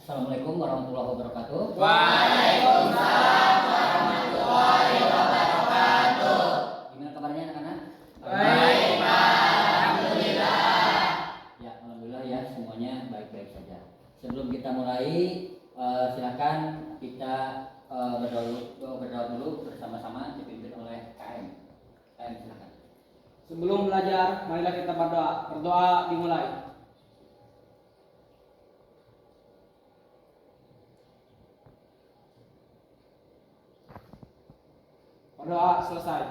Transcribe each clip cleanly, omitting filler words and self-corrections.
Assalamualaikum warahmatullahi wabarakatuh. Waalaikumsalam warahmatullahi wabarakatuh. Gimana kabarnya anak-anak? Baik, Pak. Alhamdulillah. Ya, alhamdulillah ya, semuanya baik-baik saja. Sebelum kita mulai, silakan kita berdoa dulu bersama-sama dipimpin oleh KM. KM silakan. Sebelum belajar, marilah kita berdoa. Berdoa dimulai. Berdoa selesai.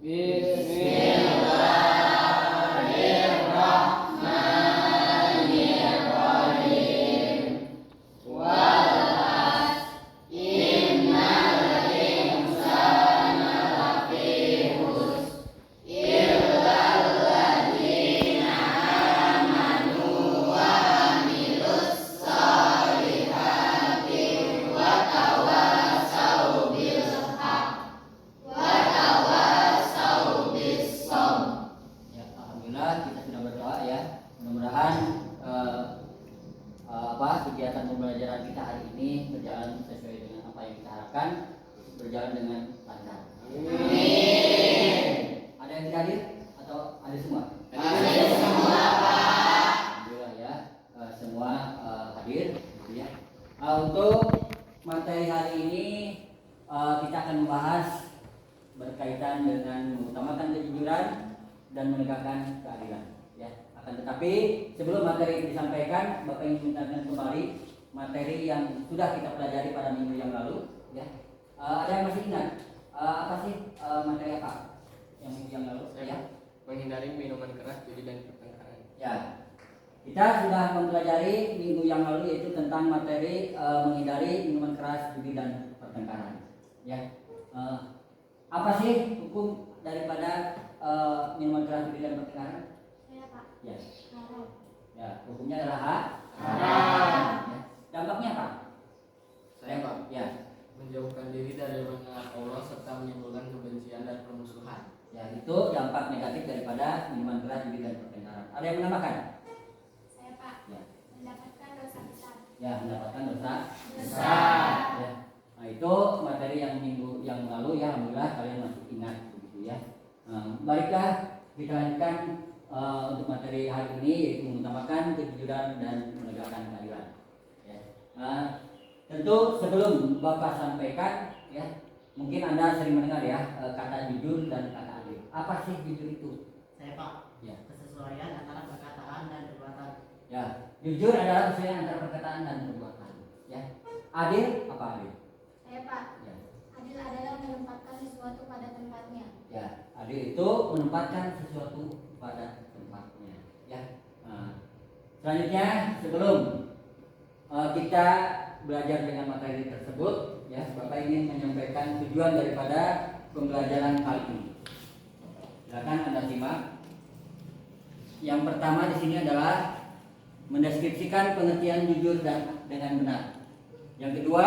Bismillahirrahmanirrahim. Walas innal insana lafi khusr illal ladzina amanu wa amilus solihati wa tawassaw bil haqq wa tawassaw bis sabr. Ya, alhamdulillah kita sudah berdoa ya. Mudah-mudahan kegiatan pembelajaran kita hari ini berjalan sesuai dengan apa yang kita harapkan, berjalan dengan lancar. Amin. Ada yang tidak hadir atau ada semua? Ada semua, Pak. Alhamdulillah ya, semua hadir gitu ya. Untuk materi hari ini kita akan membahas berkaitan dengan mengutamakan kejujuran dan menegakkan keadilan ya. Akan tetapi sebelum materi disampaikan, Bapak ingin mengingatkan kembali materi yang sudah kita pelajari pada minggu yang lalu ya. Ada yang masih ingat apa sih materi apa yang minggu yang lalu ya? Menghindari minuman keras, judi dan pertengkaran. Ya, kita sudah mempelajari minggu yang lalu yaitu tentang materi menghindari minuman keras, judi dan pertengkaran. Ya, apa sih hukum daripada minuman keras, judi dan pertengkaran? Saya Pak. Ya, Haram. ya hukumnya adalah Haram. Ya. Dampaknya apa? Saya, Pak, Ya, menjauhkan diri dari mengenal Allah serta menimbulkan kebencian dan permusuhan. ya itu dampak negatif daripada minuman keras, judi dan pertengkaran. Ada yang menambahkan? Saya Pak. Ya, Mendapatkan dosa besar. ya mendapatkan dosa Besar. ya. Nah itu materi yang minggu yang lalu ya, alhamdulillah kalian masih ingat begitu ya. Baiklah kita lanjutkan untuk materi hari ini yaitu mengutamakan kejujuran dan menegakkan keadilan. Ya. Tentu sebelum Bapak sampaikan ya, mungkin Anda sering mendengar ya kata jujur dan kata adil. Apa sih jujur itu? Saya Pak, Ya. kesesuaian antara perkataan dan perbuatan. Ya, jujur adalah kesesuaian antara perkataan dan perbuatan. Ya. Adil apa adil? Saya Pak. Ya. Adil adalah menempatkan sesuatu pada tempatnya. Ya, adil itu menempatkan sesuatu pada tempatnya. Ya. Selanjutnya sebelum kita belajar dengan materi tersebut, ya, Bapak ingin menyampaikan tujuan daripada pembelajaran kali ini. Silakan Anda simak. Yang pertama di sini adalah mendeskripsikan pengertian jujur dan dengan benar. Yang kedua,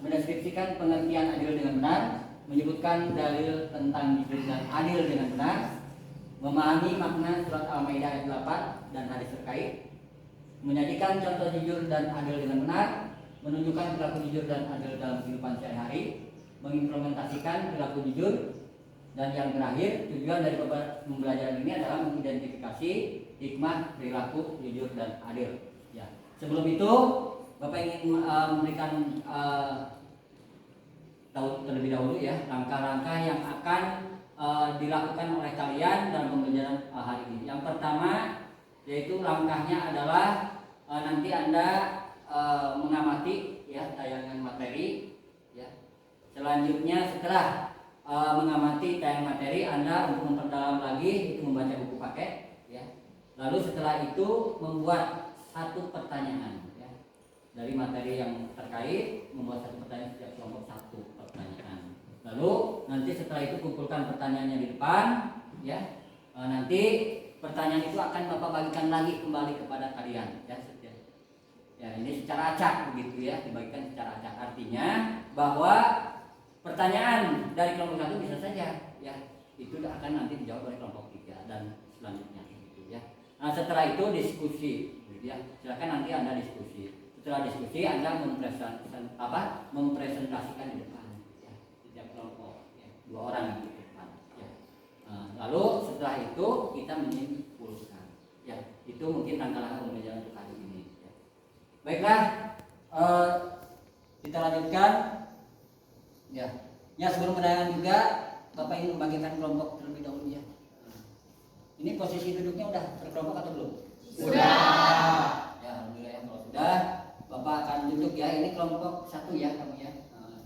mendeskripsikan pengertian adil dengan benar, menyebutkan dalil tentang jujur dan adil dengan benar, memahami makna surat Al-Maidah ayat 8 dan hadis terkait, menyajikan contoh jujur dan adil dengan benar, menunjukkan perilaku jujur dan adil dalam kehidupan sehari-hari, mengimplementasikan perilaku jujur, dan yang terakhir tujuan dari pembelajaran ini adalah mengidentifikasi hikmah perilaku jujur dan adil. Ya. Sebelum itu Bapak ingin memberikan tahu terlebih dahulu ya langkah-langkah yang akan dilakukan oleh kalian dalam pembelajaran hari ini. Yang pertama yaitu langkahnya adalah nanti Anda mengamati ya tayangan materi ya. Selanjutnya setelah mengamati tayangan materi, Anda untuk memperdalam lagi itu membaca buku paket ya. Lalu setelah itu membuat satu pertanyaan ya. Dari materi yang terkait membuat satu pertanyaan setiap kelompok satu pertanyaan. Lalu nanti setelah itu kumpulkan pertanyaannya di depan ya. Nanti pertanyaan itu akan Bapak bagikan lagi kembali kepada kalian ya. Ya, ini secara acak begitu ya, dibagikan secara acak. Artinya bahwa pertanyaan dari kelompok satu bisa saja ya, itu akan nanti dijawab oleh kelompok 3 dan selanjutnya gitu ya. Nah, setelah itu diskusi gitu ya. Silakan nanti Anda diskusi. Setelah diskusi Anda mempresentasikan di depan ya, setiap kelompok ya, 2 orang di depan ya. Lalu setelah itu kita menyimpulkan ya, itu mungkin langkah-langkah pembelajaran untuk hari ini ya. Baiklah, kita lanjutkan ya. Ya, sebelum penerangan juga Bapak ingin membagikan kelompok terlebih dahulu ya. Ini posisi duduknya udah terkelompok atau belum? Sudah. Ya, alhamdulillah ya, kalau sudah Bapak akan duduk ya. Ini kelompok 1 ya kamu ya.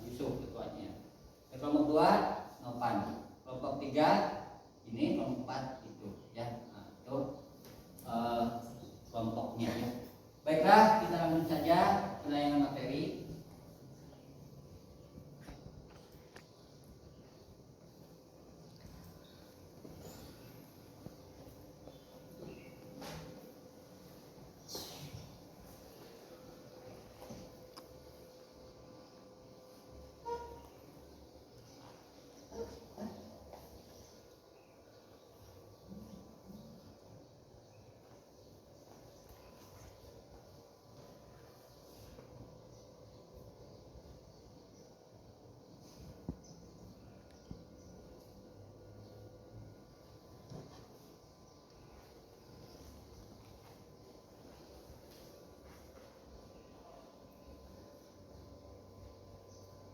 Yusuf ketuanya. Kelompok 2 Nopan. Kelompok 3 ini, kelompok 4 itu ya. Itu kelompoknya ya. Baiklah, kita lanjut saja penayangan materi.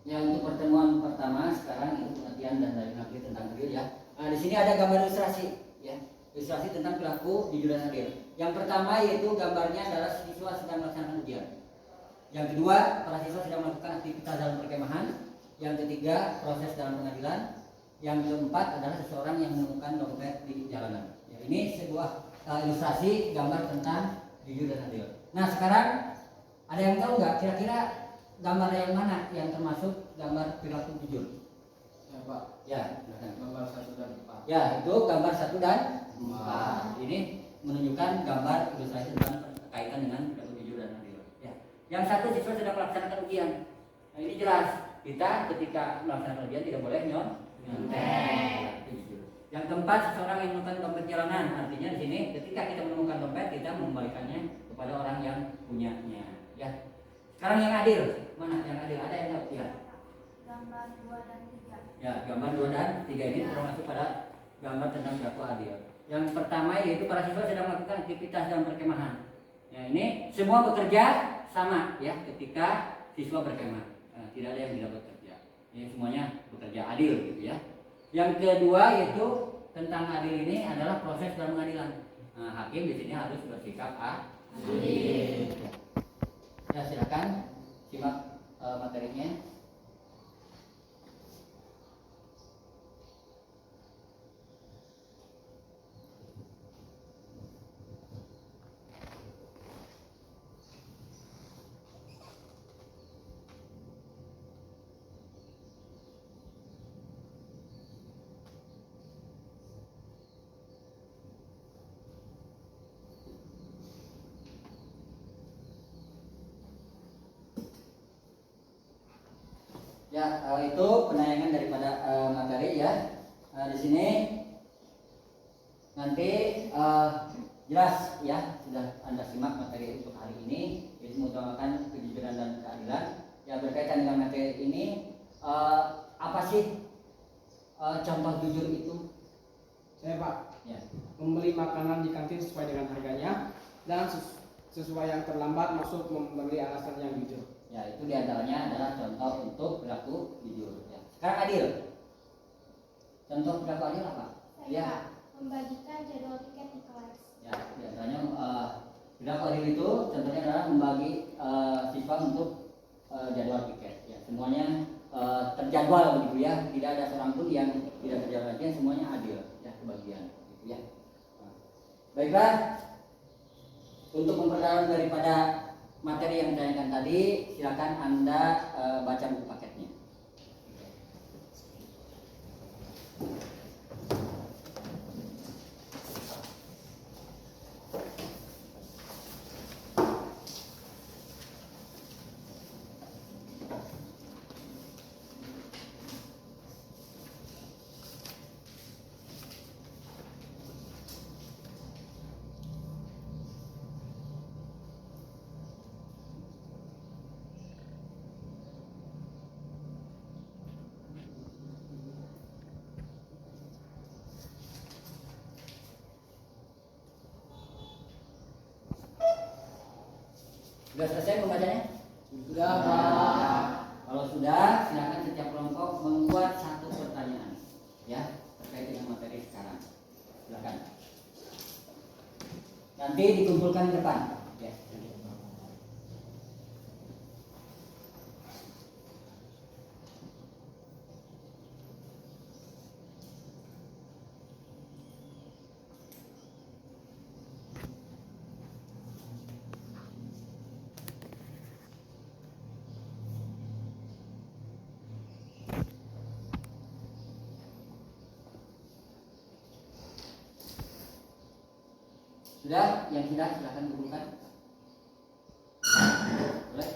Ya, untuk pertemuan pertama sekarang itu pengertian dan dari ngerti tentang adil ya. Di sini ada gambar ilustrasi ya. Ilustrasi tentang perilaku jujur dan adil. Yang pertama yaitu gambarnya adalah siswa sedang melaksanakan ujian. Yang kedua, para siswa sedang melakukan aktivitas dalam perkemahan. Yang ketiga, proses dalam pengadilan. Yang keempat adalah seseorang yang menemukan dompet di jalanan. Ya, ini sebuah ilustrasi gambar tentang jujur dan adil. Nah, sekarang ada yang tahu nggak kira-kira gambar yang mana yang termasuk gambar perilaku jujur? Ya Pak. Ya, Gambar 1 dan 4. ya, itu gambar 1 dan 4. Ini menunjukkan gambar ilustrasi tentang kaitan dengan perilaku jujur dan adil. Ya. Yang 1, siswa sedang melaksanakan ujian. Nah, ini jelas kita ketika melaksanakan ujian tidak boleh nyontek. Yang keempat, seseorang yang menemukan dompet jalanan. Artinya di sini ketika kita menemukan dompet kita mengembalikannya kepada orang yang punyanya. Ya. Sekarang yang adil, mana yang adil? Ada yang tahu? Ya. Gambar 2 dan 3. Ya, gambar 2 dan 3 ini termasuk pada gambar tentang perilaku adil. Yang pertama yaitu para siswa sedang melakukan aktivitas dalam perkemahan. Ya, ini semua bekerja sama ya ketika siswa berkemah. Nah, tidak ada yang tidak bekerja. Ini semuanya bekerja adil gitu ya. Yang kedua yaitu tentang adil ini adalah proses dalam pengadilan. Nah, hakim di sini harus bersikap adil. Ya, silakan simak materinya. Ya, itu penayangan daripada materi ya. Di sini nanti jelas ya, sudah Anda simak materi untuk hari ini, yaitu mengutamakan kejujuran dan keadilan. Ya, berkaitan dengan materi ini, apa sih contoh jujur itu? Saya Pak, Ya. membeli makanan di kantin sesuai dengan harganya dan sesuai yang terlambat maksud membeli alasan yang jujur. Ya, itu diantaranya adalah contoh untuk perilaku jujur. Ya. Sekarang adil. Contoh perilaku adil apa? Saya membagikan jadwal tiket di kelas. Ya, biasanya perilaku adil itu contohnya adalah membagi siswa untuk jadwal tiket. Ya, semuanya terjadwal begitu ya. Tidak ada seorang pun yang tidak terjadwal, semuanya adil ya kebagian. Gitu ya. Nah, baiklah. Untuk memperdalam daripada materi yang ditanyakan tadi, silakan Anda baca buku paketnya. Sudah selesai membacanya? Sudah, Pak. Kalau sudah, silakan setiap kelompok membuat satu pertanyaan ya terkait dengan materi sekarang. Silakan. Nanti dikumpulkan di depan. Ya. Sudah, yang sudah silakan kumpulkan. Boleh.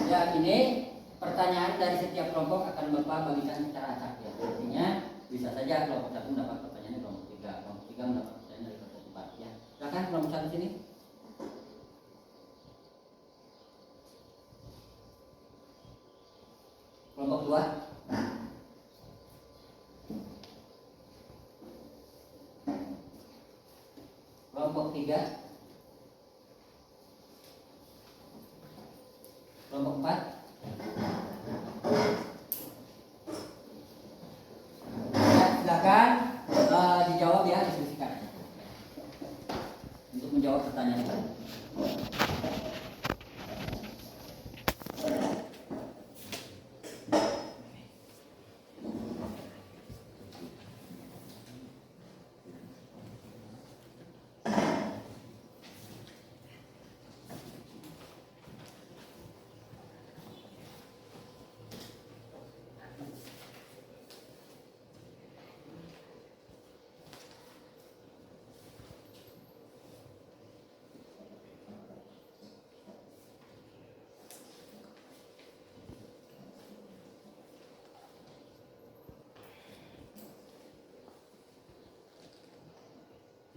Ya, ini pertanyaan dari setiap kelompok akan Bapak bagikan secara acak ya. Artinya bisa saja kelompok 1 mendapat pertanyaan dari kelompok 3, kelompok 3 mendapat pertanyaan dari kelompok 4 ya. Silakan kelompok 1 sini. Kelompok 2. Kelompok 3. Kelompok 4. Ya, silakan dijawab ya, diskusikan untuk menjawab pertanyaan itu.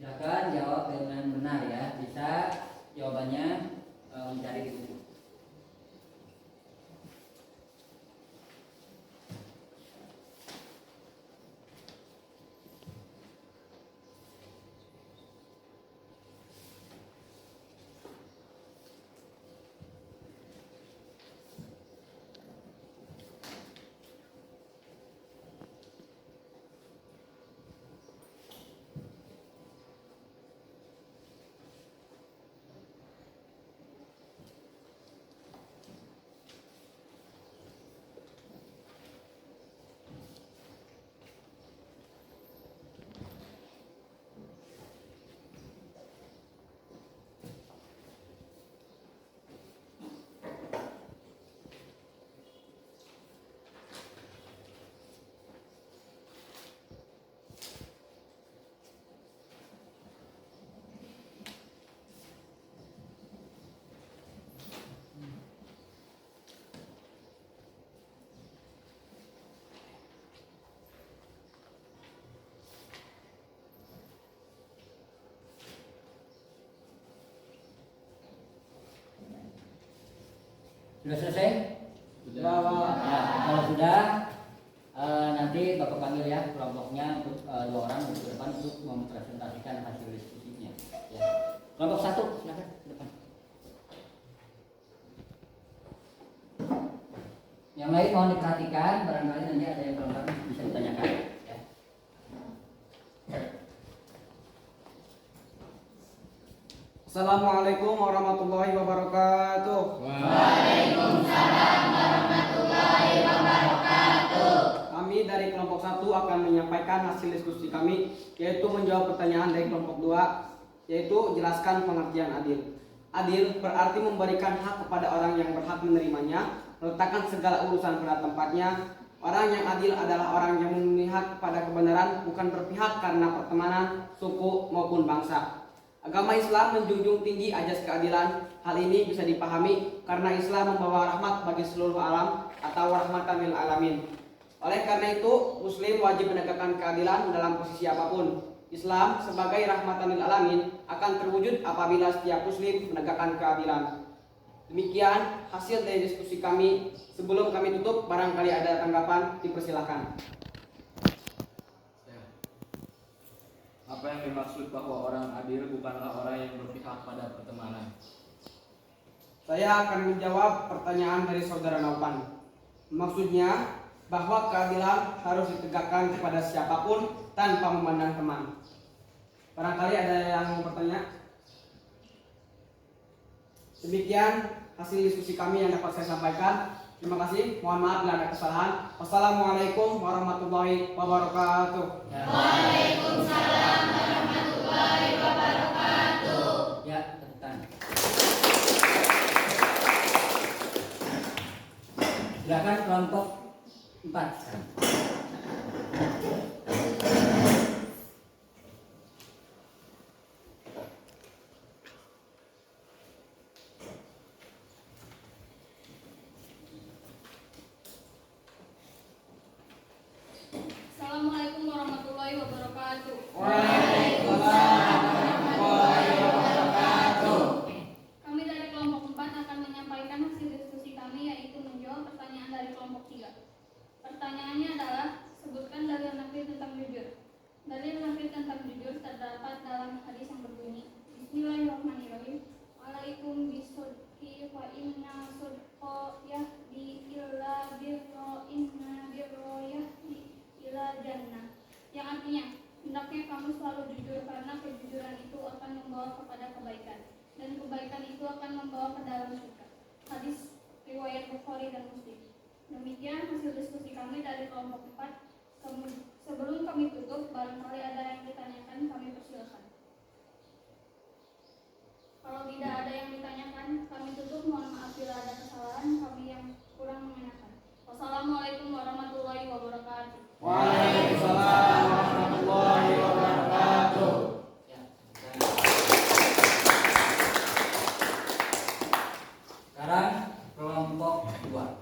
Silakan jawab dengan benar ya. Bisa jawabannya mencari di buku. Sudah selesai? Sudah, Pak. Ya, kalau sudah nanti Bapak panggil ya kelompoknya untuk 2 orang untuk ke depan untuk mempresentasikan hasil diskusinya. Ya. Kelompok 1 silakan ke depan. Yang lain mohon diperhatikan, barangkali nanti ada yang kelemahan bisa ditanyakan. Ya. Assalamualaikum warahmatullahi wabarakatuh. Waalaikumsalam warahmatullahi wabarakatuh. Kami dari kelompok 1 akan menyampaikan hasil diskusi kami, yaitu menjawab pertanyaan dari kelompok 2, yaitu jelaskan pengertian adil. Adil berarti memberikan hak kepada orang yang berhak menerimanya, meletakkan segala urusan pada tempatnya. Orang yang adil adalah orang yang memihak kepada kebenaran, bukan berpihak karena pertemanan, suku maupun bangsa. Agama Islam menjunjung tinggi ajas keadilan. Hal ini bisa dipahami karena Islam membawa rahmat bagi seluruh alam atau rahmatan lil alamin. Oleh karena itu, Muslim wajib menegakkan keadilan dalam posisi apapun. Islam sebagai rahmatan lil alamin akan terwujud apabila setiap Muslim menegakkan keadilan. Demikian hasil dari diskusi kami. Sebelum kami tutup, barangkali ada tanggapan, dipersilakan. Ya. Apa yang dimaksud bahwa orang adil bukanlah orang yang berpihak pada pertemanan? Saya akan menjawab pertanyaan dari saudara Naupan. Maksudnya bahwa keadilan harus ditegakkan kepada siapapun tanpa memandang teman. Barangkali ada yang mau bertanya? Demikian hasil diskusi kami yang dapat saya sampaikan. Terima kasih. Mohon maaf bila ada kesalahan. Wassalamualaikum warahmatullahi wabarakatuh. Waalaikumsalam warahmatullahi wabarakatuh. Ya, tepuk tangan. Silakan kelompok 4 sekarang. Assalamualaikum warahmatullahi wabarakatuh. Waalaikumsalam warahmatullahi wabarakatuh. Kami dari kelompok 4 akan menyampaikan hasil diskusi kami, yaitu menjawab pertanyaan dari kelompok 3. Pertanyaannya adalah, sebutkan dalil nakli tentang jujur. Dalil nakli tentang jujur terdapat dalam hadis yang berbunyi, Bismillahirrahmanirrahim. Alaikum bisodqi wa inna sodqo yahdi illa birro inna birro yahdi ila jannah, yang artinya hendaknya kamu selalu jujur karena kejujuran itu akan membawa kepada kebaikan dan kebaikan itu akan membawa ke dalam surga. Hadis riwayat Bukhari dan Muslim. Demikian hasil diskusi kami dari kelompok 4. Sebelum kami tutup, barangkali ada yang ditanyakan, kami persilakan. Kalau tidak ada yang ditanyakan, kami tutup. Mohon maaf bila ada kesalahan kami yang kurang mengenakan. Wassalamualaikum warahmatullahi wabarakatuh. Waalaikumsalam warahmatullahi wabarakatuh. Ya, sekarang kelompok 2.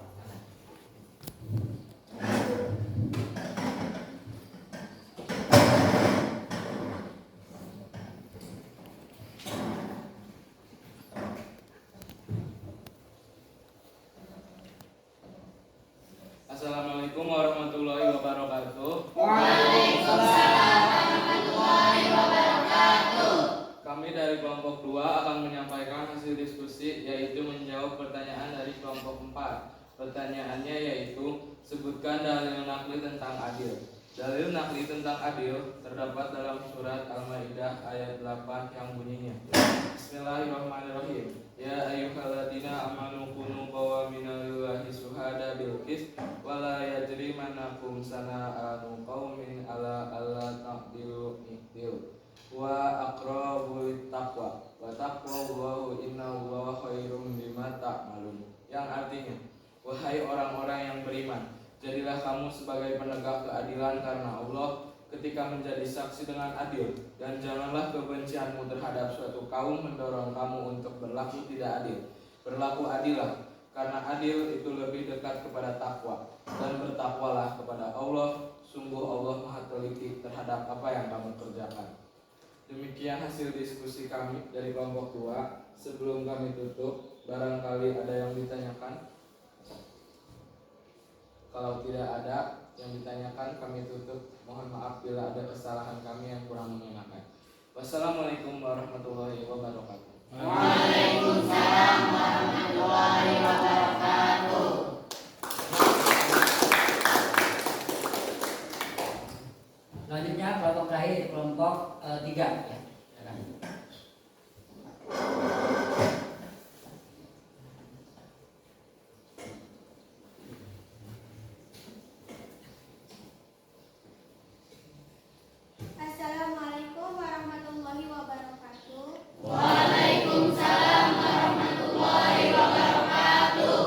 Assalamualaikum warahmatullahi wabarakatuh. Waalaikumsalam warahmatullahi wabarakatuh. Kami dari kelompok 2 akan menyampaikan hasil diskusi, yaitu menjawab pertanyaan dari kelompok 4. Pertanyaannya yaitu, sebutkan dalil nakli tentang adil. Dalil nakli tentang adil terdapat dalam surat Al-Maidah ayat 8 yang bunyinya, Bismillahirrahmanirrahim. Ya ayyuhalladzina amanu kunu qawamina lillahi syuhada bil qist wa la yajrimannakum sana'anu qaumin ala alla ta'dilu ihdilu wa aqrabu littaqwa wa taqwallahu innallaha khairum bima ta'malun. Yang artinya, wahai orang-orang yang beriman, jadilah kamu sebagai penegak keadilan karena Allah ketika menjadi saksi dengan adil, dan janganlah kebencianmu terhadap suatu kaum mendorong kamu untuk berlaku tidak adil. Berlaku adillah, karena adil itu lebih dekat kepada takwa, dan bertakwalah kepada Allah. Sungguh Allah Maha teliti terhadap apa yang kamu kerjakan. Demikian hasil diskusi kami dari kelompok 2. Sebelum kami tutup, barangkali ada yang ditanyakan. Kalau tidak ada yang ditanyakan, kami tutup. Mohon maaf bila ada kesalahan kami yang kurang mengenakan. Wassalamualaikum warahmatullahi wabarakatuh. Waalaikumsalam warahmatullahi wabarakatuh. Selanjutnya kelompok terakhir, kelompok 3 ya. Assalamualaikum warahmatullahi wabarakatuh. Waalaikumsalam warahmatullahi wabarakatuh.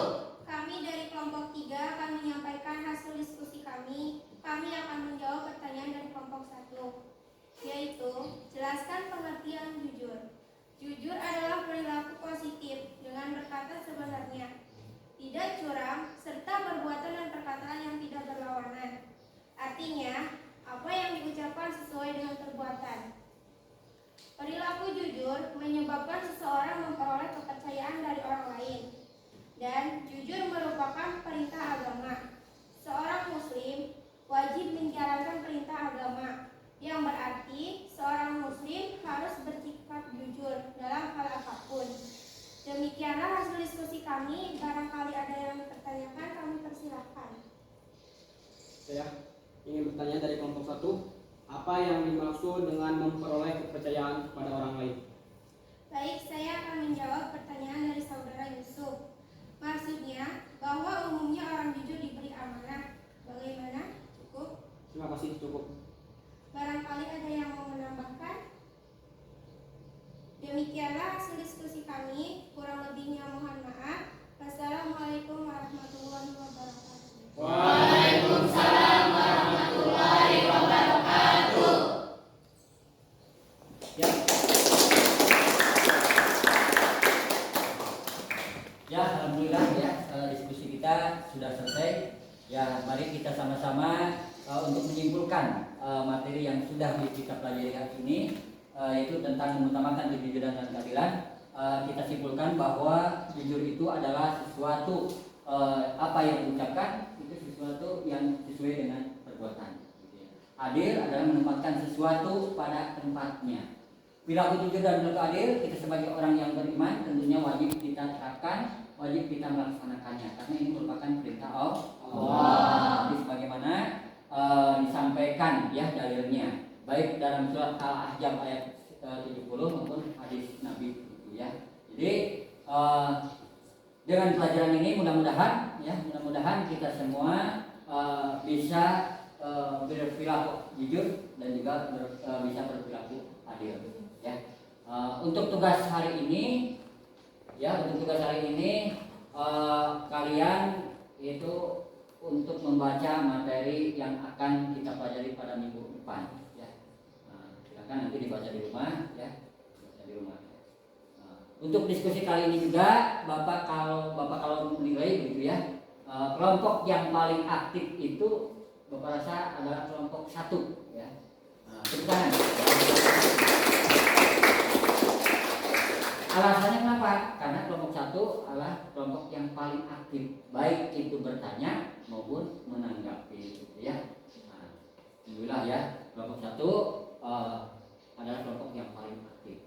Kami dari kelompok 3 akan menyampaikan hasil diskusi kami. Kami akan menjawab pertanyaan dari kelompok 1, yaitu jelaskan pengertian jujur. Jujur adalah perilaku positif dengan berkata sebenarnya, tidak curang, serta perbuatan dan perkataan yang tidak berlawanan. Artinya, apa yang diucapkan sesuai dengan perbuatan. Perilaku jujur menyebabkan seseorang memperoleh kepercayaan dari orang lain. Saya ingin bertanya dari kelompok 1, apa yang dimaksud dengan memperoleh kepercayaan kepada orang lain? Baik, saya akan menjawab pertanyaan dari saudara Yusuf. Maksudnya bahwa umumnya orang jujur diberi amanah. Bagaimana? Cukup? Terima kasih, cukup. Barangkali ada yang mau menambahkan? Demikianlah hasil diskusi kami. Kurang lebihnya mohon maaf. Wassalamualaikum warahmatullahi wabarakatuh. Waalaikumsalam warahmatullahi wabarakatuh. Ya. Ya, alhamdulillah ya, diskusi kita sudah selesai. Ya, mari kita sama-sama untuk menyimpulkan materi yang sudah kita pelajari hari ini, yaitu tentang mengutamakan kejujuran dan keadilan. Kita simpulkan bahwa jujur itu adalah sesuatu apa yang diucapkan itu sesuatu yang sesuai dengan perbuatan. Adil adalah menempatkan sesuatu pada tempatnya. Perilaku jujur dan perilaku adil, kita sebagai orang yang beriman tentunya wajib kita terapkan, wajib kita melaksanakannya karena ini merupakan perintah Allah. Jadi sebagaimana disampaikan ya dalilnya, baik dalam surat Al-Ahzab ayat 70 maupun hadis Nabi ya. Jadi dengan pelajaran ini mudah-mudahan kita semua bisa berperilaku jujur dan juga bisa berperilaku adil ya. Untuk tugas hari ini kalian itu untuk membaca materi yang akan kita pelajari pada minggu depan ya. Silakan nanti dibaca di rumah ya. Untuk diskusi kali ini juga Bapak kalau menilai begitu ya, kelompok yang paling aktif itu Bapak rasa adalah kelompok 1 ya. Tepuk tangan. Alasannya kenapa? Karena kelompok 1 adalah kelompok yang paling aktif, baik itu bertanya maupun menanggapi gitu ya. Alhamdulillah ya, kelompok 1 adalah kelompok yang paling aktif.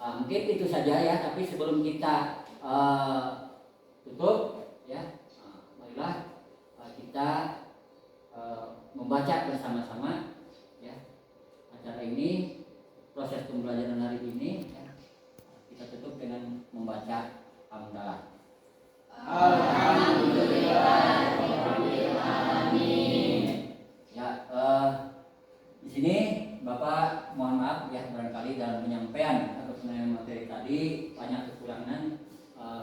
Mungkin itu saja ya, tapi sebelum kita tutup ya, marilah kita membaca bersama-sama ya acara ini, proses pembelajaran hari ini ya. Kita tutup dengan membaca hamdalah. Alhamdulillahirobbilalamin. Ya, di sini Bapak mohon maaf ya, barangkali dalam penyampaian atau penyampaian materi tadi banyak kekurangan.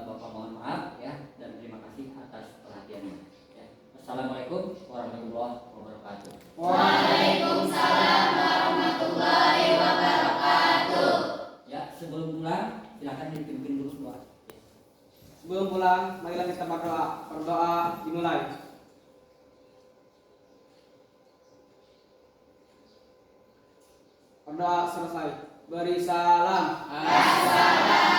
Bapak mohon maaf ya, dan terima kasih atas perhatiannya. Ya. Assalamualaikum warahmatullahi wabarakatuh. Waalaikumsalam warahmatullahi wabarakatuh. Ya, sebelum pulang silakan dipimpin dulu doa. Sebelum pulang, marilah kita berdoa. Berdoa dimulai. Berdoa selesai. Beri salam. Assalam.